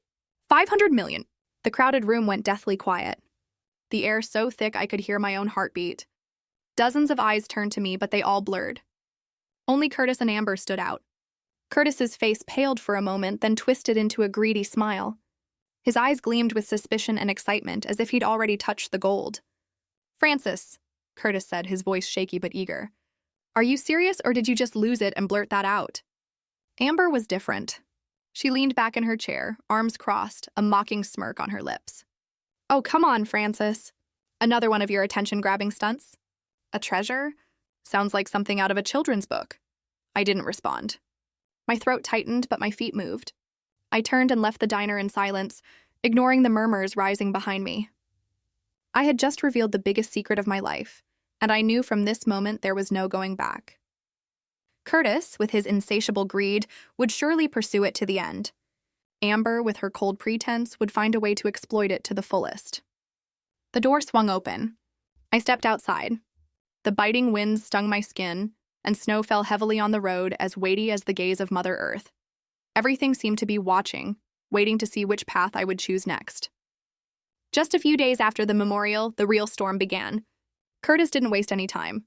$500 million. The crowded room went deathly quiet. The air so thick I could hear my own heartbeat. Dozens of eyes turned to me, but they all blurred. Only Curtis and Amber stood out. Curtis's face paled for a moment, then twisted into a greedy smile. His eyes gleamed with suspicion and excitement, as if he'd already touched the gold. Francis, Curtis said, his voice shaky but eager. Are you serious, or did you just lose it and blurt that out? Amber was different. She leaned back in her chair, arms crossed, a mocking smirk on her lips. Oh, come on, Francis. Another one of your attention-grabbing stunts? A treasure? Sounds like something out of a children's book. I didn't respond. My throat tightened, but my feet moved. I turned and left the diner in silence, ignoring the murmurs rising behind me. I had just revealed the biggest secret of my life, and I knew from this moment there was no going back. Curtis, with his insatiable greed, would surely pursue it to the end. Amber, with her cold pretense, would find a way to exploit it to the fullest. The door swung open. I stepped outside. The biting winds stung my skin, and snow fell heavily on the road, as weighty as the gaze of Mother Earth. Everything seemed to be watching, waiting to see which path I would choose next. Just a few days after the memorial, the real storm began. Curtis didn't waste any time.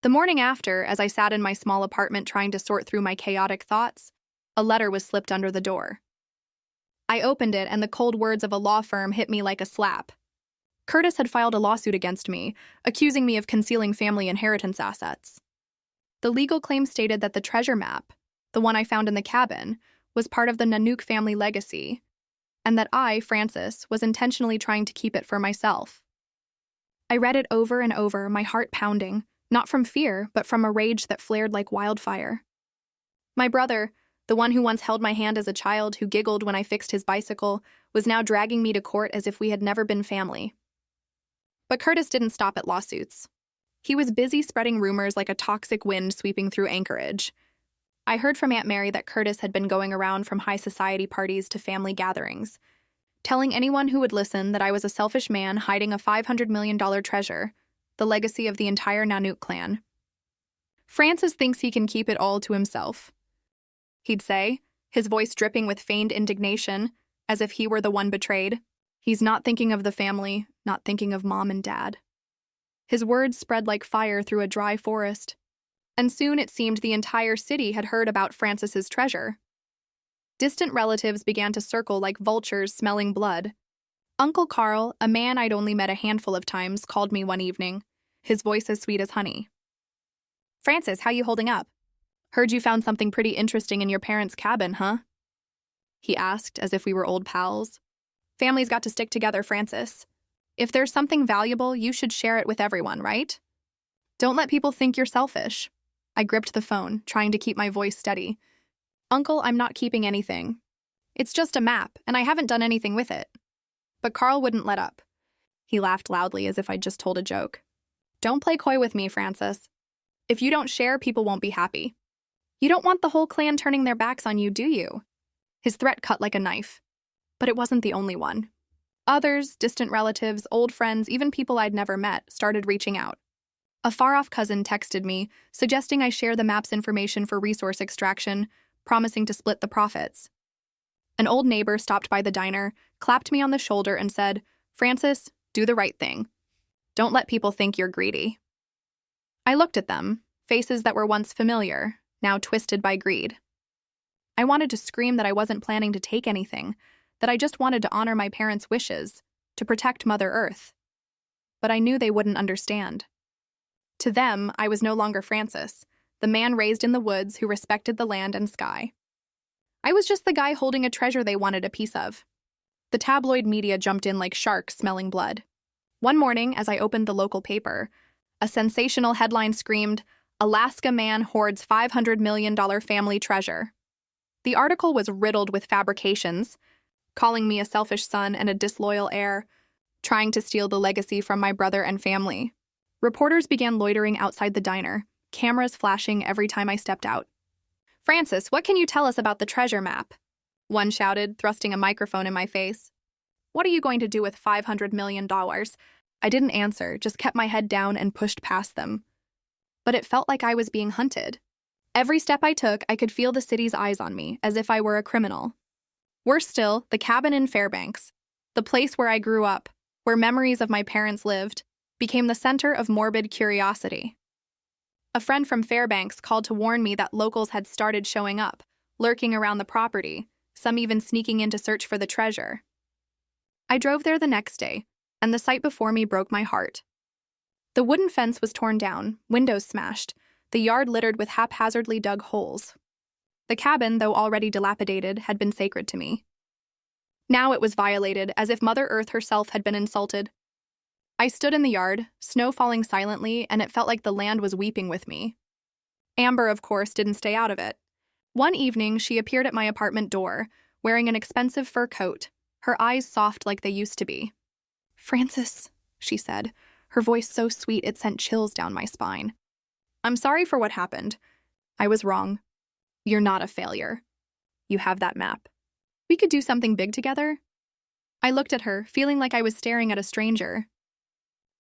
The morning after, as I sat in my small apartment trying to sort through my chaotic thoughts, a letter was slipped under the door. I opened it, and the cold words of a law firm hit me like a slap. Curtis had filed a lawsuit against me, accusing me of concealing family inheritance assets. The legal claim stated that the treasure map, the one I found in the cabin, was part of the Nanook family legacy, and that I, Francis, was intentionally trying to keep it for myself. I read it over and over, my heart pounding, not from fear, but from a rage that flared like wildfire. My brother, the one who once held my hand as a child, who giggled when I fixed his bicycle, was now dragging me to court as if we had never been family. But Curtis didn't stop at lawsuits. He was busy spreading rumors like a toxic wind sweeping through Anchorage. I heard from Aunt Mary that Curtis had been going around from high society parties to family gatherings, telling anyone who would listen that I was a selfish man hiding a $500 million treasure, the legacy of the entire Nanook clan. Francis thinks he can keep it all to himself, he'd say, his voice dripping with feigned indignation, as if he were the one betrayed. He's not thinking of the family, not thinking of Mom and Dad. His words spread like fire through a dry forest, and soon it seemed the entire city had heard about Francis's treasure. Distant relatives began to circle like vultures smelling blood. Uncle Carl, a man I'd only met a handful of times, called me one evening, his voice as sweet as honey. Francis, how you holding up? Heard you found something pretty interesting in your parents' cabin, huh? He asked, as if we were old pals. Families got to stick together, Francis. If there's something valuable, you should share it with everyone, right? Don't let people think you're selfish. I gripped the phone, trying to keep my voice steady. Uncle, I'm not keeping anything. It's just a map, and I haven't done anything with it. But Carl wouldn't let up. He laughed loudly as if I'd just told a joke. Don't play coy with me, Francis. If you don't share, people won't be happy. You don't want the whole clan turning their backs on you, do you? His threat cut like a knife. But it wasn't the only one. Others, distant relatives, old friends, even people I'd never met, started reaching out. A far-off cousin texted me, suggesting I share the map's information for resource extraction, promising to split the profits. An old neighbor stopped by the diner, clapped me on the shoulder, and said, Francis, do the right thing. Don't let people think you're greedy. I looked at them, faces that were once familiar, now twisted by greed. I wanted to scream that I wasn't planning to take anything, that I just wanted to honor my parents' wishes, to protect Mother Earth. But I knew they wouldn't understand. To them, I was no longer Francis. the man raised in the woods who respected the land and sky. I was just the guy holding a treasure they wanted a piece of. The tabloid media jumped in like sharks smelling blood. One morning, as I opened the local paper, a sensational headline screamed, "Alaska man hoards $500 million family treasure." The article was riddled with fabrications, calling me a selfish son and a disloyal heir, trying to steal the legacy from my brother and family. Reporters began loitering outside the diner, cameras flashing every time I stepped out. "Francis, what can you tell us about the treasure map?" one shouted, thrusting a microphone in my face. "What are you going to do with $500 million? I didn't answer, just kept my head down and pushed past them. But it felt like I was being hunted. Every step I took, I could feel the city's eyes on me, as if I were a criminal. Worse still, the cabin in Fairbanks, the place where I grew up, where memories of my parents lived, became the center of morbid curiosity. A friend from Fairbanks called to warn me that locals had started showing up, lurking around the property, some even sneaking in to search for the treasure. I drove there the next day, and the sight before me broke my heart. The wooden fence was torn down, windows smashed, the yard littered with haphazardly dug holes. The cabin, though already dilapidated, had been sacred to me. Now it was violated, as if Mother Earth herself had been insulted. I stood in the yard, snow falling silently, and it felt like the land was weeping with me. Amber, of course, didn't stay out of it. One evening, she appeared at my apartment door, wearing an expensive fur coat, her eyes soft like they used to be. "Francis," she said, her voice so sweet it sent chills down my spine. "I'm sorry for what happened. I was wrong. You're not a failure. You have that map. We could do something big together." I looked at her, feeling like I was staring at a stranger.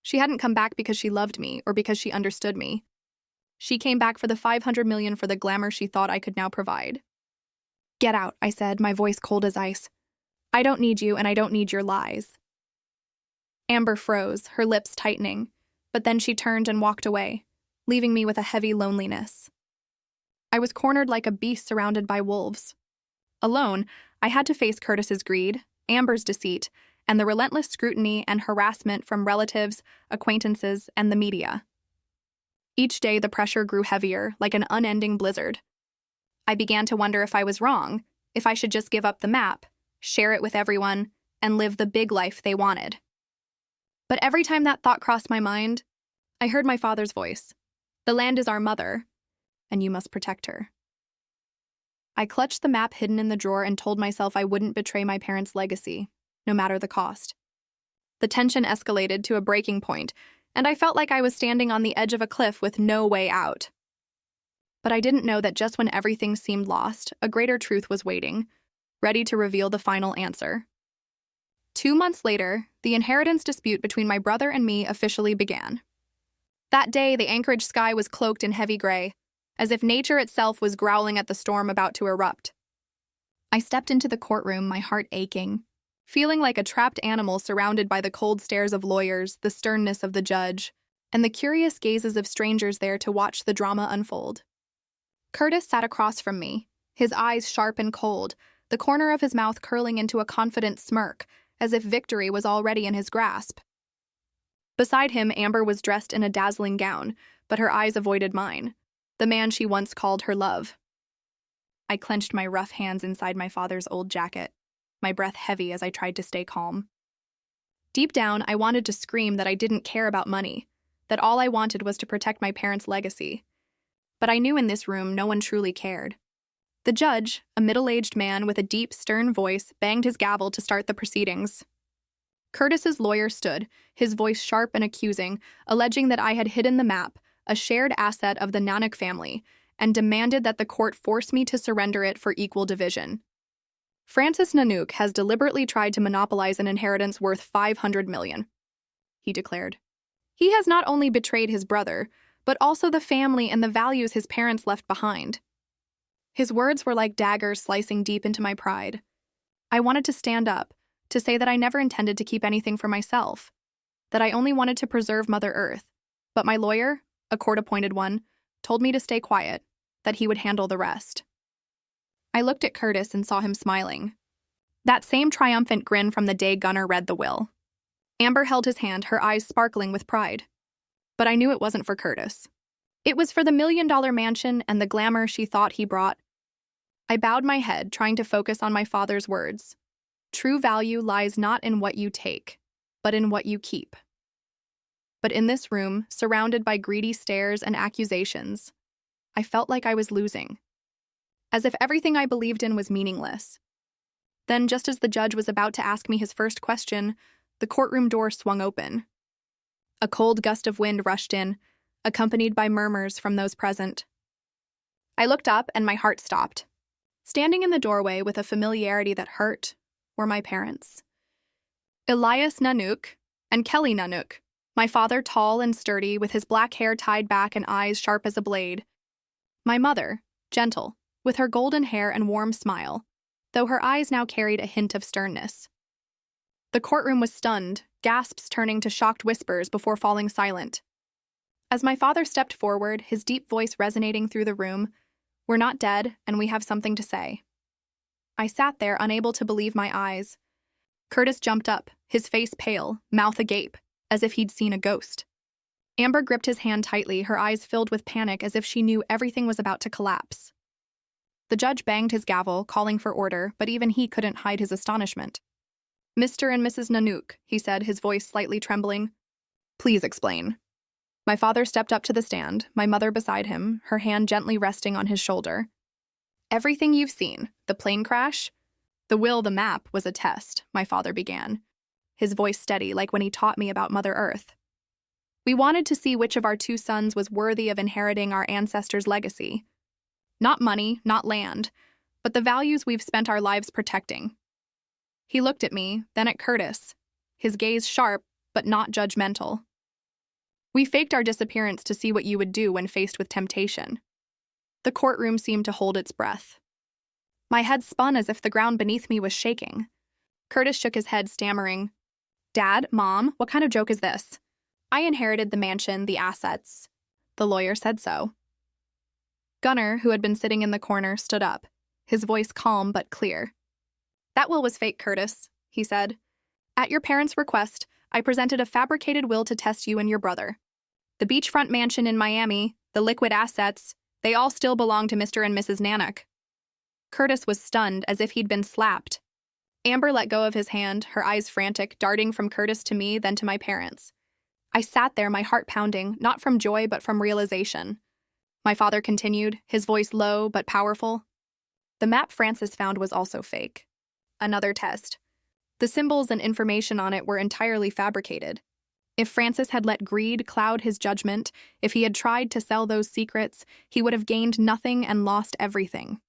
She hadn't come back because she loved me or because she understood me. She came back for the $500 million for the glamour she thought I could now provide. "Get out," I said, my voice cold as ice. "I don't need you, and I don't need your lies." Amber froze, her lips tightening, but then she turned and walked away, leaving me with a heavy loneliness. I was cornered like a beast surrounded by wolves. Alone, I had to face Curtis's greed, Amber's deceit, and the relentless scrutiny and harassment from relatives, acquaintances, and the media. Each day, the pressure grew heavier, like an unending blizzard. I began to wonder if I was wrong, if I should just give up the map, share it with everyone, and live the big life they wanted. But every time that thought crossed my mind, I heard my father's voice. "The land is our mother, and you must protect her." I clutched the map hidden in the drawer and told myself I wouldn't betray my parents' legacy, no matter the cost. The tension escalated to a breaking point, and I felt like I was standing on the edge of a cliff with no way out. But I didn't know that just when everything seemed lost, a greater truth was waiting, ready to reveal the final answer. 2 months later, the inheritance dispute between my brother and me officially began. That day, the Anchorage sky was cloaked in heavy gray, as if nature itself was growling at the storm about to erupt. I stepped into the courtroom, my heart aching, feeling like a trapped animal surrounded by the cold stares of lawyers, the sternness of the judge, and the curious gazes of strangers there to watch the drama unfold. Curtis sat across from me, his eyes sharp and cold, the corner of his mouth curling into a confident smirk, as if victory was already in his grasp. Beside him, Amber was dressed in a dazzling gown, but her eyes avoided mine, the man she once called her love. I clenched my rough hands inside my father's old jacket, my breath heavy as I tried to stay calm. Deep down, I wanted to scream that I didn't care about money, that all I wanted was to protect my parents' legacy. But I knew in this room no one truly cared. The judge, a middle-aged man with a deep, stern voice, banged his gavel to start the proceedings. Curtis's lawyer stood, his voice sharp and accusing, alleging that I had hidden the map, a shared asset of the Nanak family, and demanded that the court force me to surrender it for equal division. "Francis Nanook has deliberately tried to monopolize an inheritance worth $500 million, he declared. "He has not only betrayed his brother, but also the family and the values his parents left behind." His words were like daggers slicing deep into my pride. I wanted to stand up, to say that I never intended to keep anything for myself, that I only wanted to preserve Mother Earth. But my lawyer, a court-appointed one, told me to stay quiet, that he would handle the rest. I looked at Curtis and saw him smiling. That same triumphant grin from the day Gunner read the will. Amber held his hand, her eyes sparkling with pride. But I knew it wasn't for Curtis. It was for the $1 million mansion and the glamour she thought he brought. I bowed my head, trying to focus on my father's words. True value lies not in what you take, but in what you keep. But in this room, surrounded by greedy stares and accusations, I felt like I was losing, as if everything I believed in was meaningless. Then, just as the judge was about to ask me his first question, the courtroom door swung open. A cold gust of wind rushed in, accompanied by murmurs from those present. I looked up and my heart stopped. Standing in the doorway with a familiarity that hurt were my parents. Elias Nanook and Kelly Nanook, my father tall and sturdy with his black hair tied back and eyes sharp as a blade. My mother, gentle, with her golden hair and warm smile, though her eyes now carried a hint of sternness. The courtroom was stunned, gasps turning to shocked whispers before falling silent. As my father stepped forward, his deep voice resonating through the room, "We're not dead, and we have something to say." I sat there, unable to believe my eyes. Curtis jumped up, his face pale, mouth agape, as if he'd seen a ghost. Amber gripped his hand tightly, her eyes filled with panic as if she knew everything was about to collapse. The judge banged his gavel, calling for order, but even he couldn't hide his astonishment. "Mr. and Mrs. Nanook," he said, his voice slightly trembling. "Please explain." My father stepped up to the stand, my mother beside him, her hand gently resting on his shoulder. "Everything you've seen, the plane crash, the will, the map, was a test," my father began, his voice steady like when he taught me about Mother Earth. "We wanted to see which of our two sons was worthy of inheriting our ancestors' legacy. Not money, not land, but the values we've spent our lives protecting." He looked at me, then at Curtis, his gaze sharp but not judgmental. "We faked our disappearance to see what you would do when faced with temptation." The courtroom seemed to hold its breath. My head spun as if the ground beneath me was shaking. Curtis shook his head, stammering, "Dad, Mom, what kind of joke is this? I inherited the mansion, the assets. The lawyer said so." Gunnar, who had been sitting in the corner, stood up, his voice calm but clear. "That will was fake, Curtis," he said. "At your parents' request, I presented a fabricated will to test you and your brother. The beachfront mansion in Miami, the liquid assets, they all still belong to Mr. and Mrs. Nanook." Curtis was stunned, as if he'd been slapped. Amber let go of his hand, her eyes frantic, darting from Curtis to me, then to my parents. I sat there, my heart pounding, not from joy but from realization. My father continued, his voice low but powerful. "The map Francis found was also fake. Another test. The symbols and information on it were entirely fabricated. If Francis had let greed cloud his judgment, if he had tried to sell those secrets, he would have gained nothing and lost everything.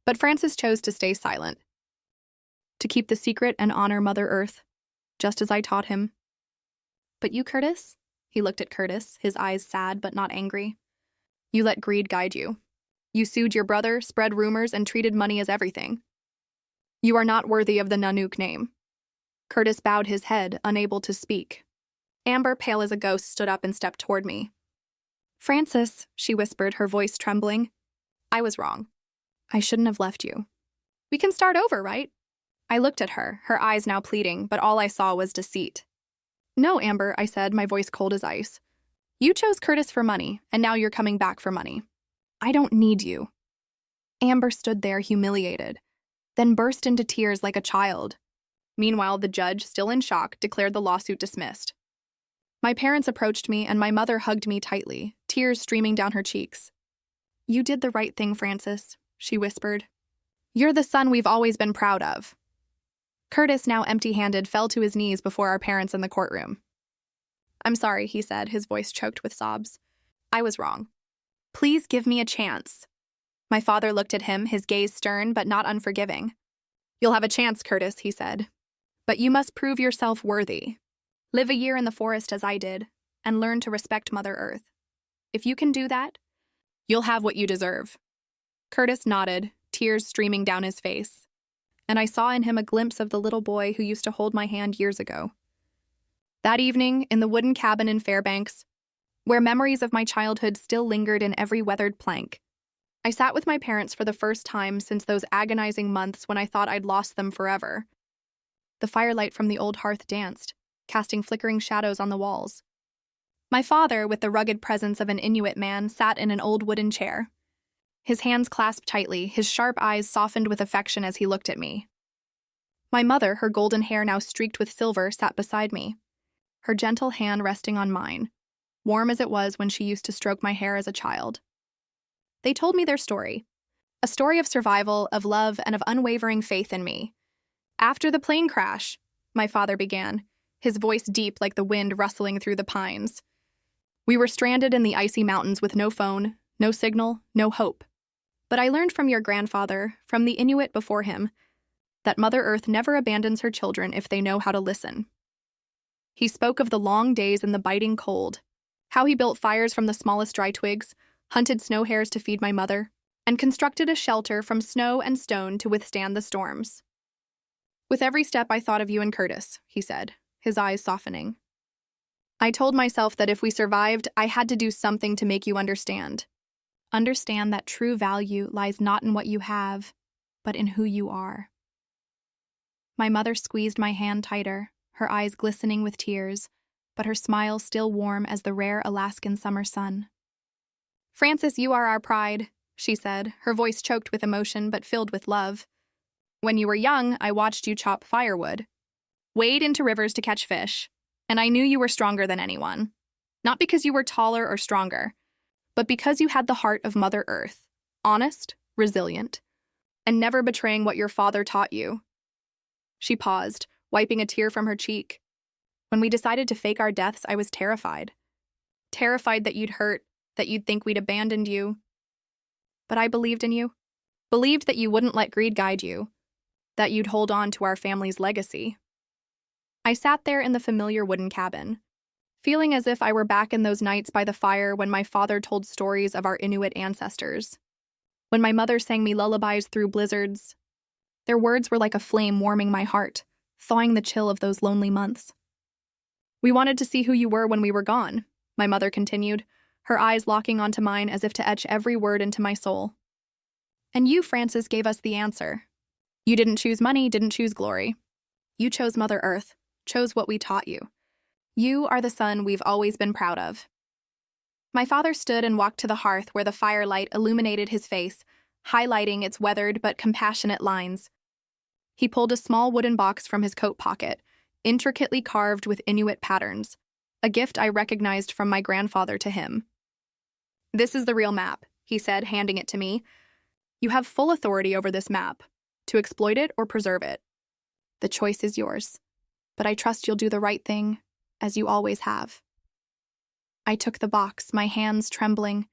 But Francis chose to stay silent, to keep the secret and honor Mother Earth, just as I taught him." "But you, Curtis?" He looked at Curtis, his eyes sad but not angry. "You let greed guide you. You sued your brother, spread rumors, and treated money as everything. You are not worthy of the Nanook name." Curtis bowed his head, unable to speak. Amber, pale as a ghost, stood up and stepped toward me. "Francis," she whispered, her voice trembling, "I was wrong. I shouldn't have left you. We can start over, right?" I looked at her, her eyes now pleading, but all I saw was deceit. "No, Amber," I said, my voice cold as ice. "You chose Curtis for money, and now you're coming back for money. I don't need you." Amber stood there, humiliated, then burst into tears like a child. Meanwhile, the judge, still in shock, declared the lawsuit dismissed. My parents approached me, and my mother hugged me tightly, tears streaming down her cheeks. "You did the right thing, Francis," she whispered. "You're the son we've always been proud of." Curtis, now empty-handed, fell to his knees before our parents in the courtroom. "I'm sorry," he said, his voice choked with sobs. "I was wrong. Please give me a chance." My father looked at him, his gaze stern but not unforgiving. "You'll have a chance, Curtis," he said. "But you must prove yourself worthy. Live a year in the forest as I did, and learn to respect Mother Earth. If you can do that, you'll have what you deserve." Curtis nodded, tears streaming down his face, and I saw in him a glimpse of the little boy who used to hold my hand years ago. That evening, in the wooden cabin in Fairbanks, where memories of my childhood still lingered in every weathered plank, I sat with my parents for the first time since those agonizing months when I thought I'd lost them forever. The firelight from the old hearth danced, casting flickering shadows on the walls. My father, with the rugged presence of an Inuit man, sat in an old wooden chair. His hands clasped tightly, his sharp eyes softened with affection as he looked at me. My mother, her golden hair now streaked with silver, sat beside me, her gentle hand resting on mine, warm as it was when she used to stroke my hair as a child. They told me their story, a story of survival, of love, and of unwavering faith in me. After the plane crash, my father began, his voice deep like the wind rustling through the pines. We were stranded in the icy mountains with no phone, no signal, no hope. But I learned from your grandfather, from the Inuit before him, that Mother Earth never abandons her children if they know how to listen. He spoke of the long days in the biting cold, how he built fires from the smallest dry twigs, hunted snow hares to feed my mother, and constructed a shelter from snow and stone to withstand the storms. With every step I thought of you and Curtis, he said, his eyes softening. I told myself that if we survived, I had to do something to make you understand. Understand that true value lies not in what you have, but in who you are. My mother squeezed my hand tighter, her eyes glistening with tears, but her smile still warm as the rare Alaskan summer sun. Francis, you are our pride, she said, her voice choked with emotion but filled with love. When you were young, I watched you chop firewood, wade into rivers to catch fish, and I knew you were stronger than anyone. Not because you were taller or stronger, but because you had the heart of Mother Earth, honest, resilient, and never betraying what your father taught you. She paused, wiping a tear from her cheek. When we decided to fake our deaths, I was terrified. Terrified that you'd hurt, that you'd think we'd abandoned you. But I believed in you. Believed that you wouldn't let greed guide you, that you'd hold on to our family's legacy. I sat there in the familiar wooden cabin, feeling as if I were back in those nights by the fire when my father told stories of our Inuit ancestors. When my mother sang me lullabies through blizzards, their words were like a flame warming my heart, thawing the chill of those lonely months. We wanted to see who you were when we were gone, my mother continued, her eyes locking onto mine as if to etch every word into my soul. And you, Francis, gave us the answer. You didn't choose money, didn't choose glory. You chose Mother Earth, chose what we taught you. You are the son we've always been proud of. My father stood and walked to the hearth where the firelight illuminated his face, highlighting its weathered but compassionate lines. He pulled a small wooden box from his coat pocket, intricately carved with Inuit patterns, a gift I recognized from my grandfather to him. This is the real map, he said, handing it to me. You have full authority over this map, to exploit it or preserve it. The choice is yours, but I trust you'll do the right thing, as you always have. I took the box, my hands trembling,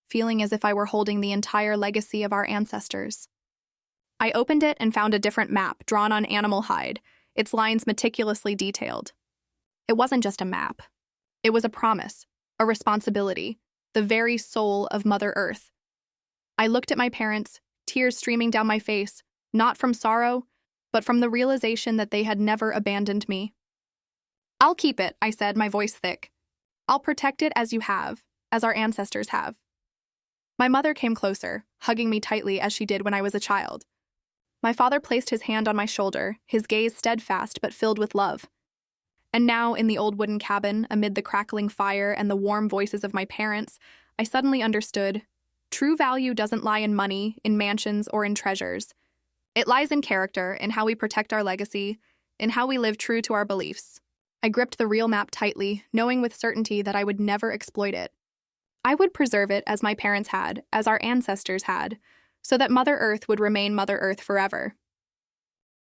feeling as if I were holding the entire legacy of our ancestors. I opened it and found a different map drawn on animal hide, its lines meticulously detailed. It wasn't just a map. It was a promise, a responsibility, the very soul of Mother Earth. I looked at my parents, tears streaming down my face, not from sorrow, but from the realization that they had never abandoned me. I'll keep it, I said, my voice thick. I'll protect it as you have, as our ancestors have. My mother came closer, hugging me tightly as she did when I was a child. My father placed his hand on my shoulder, his gaze steadfast but filled with love. And now, in the old wooden cabin, amid the crackling fire and the warm voices of my parents, I suddenly understood. True value doesn't lie in money, in mansions, or in treasures. It lies in character, in how we protect our legacy, in how we live true to our beliefs. I gripped the real map tightly, knowing with certainty that I would never exploit it. I would preserve it as my parents had, as our ancestors had, so that Mother Earth would remain Mother Earth forever.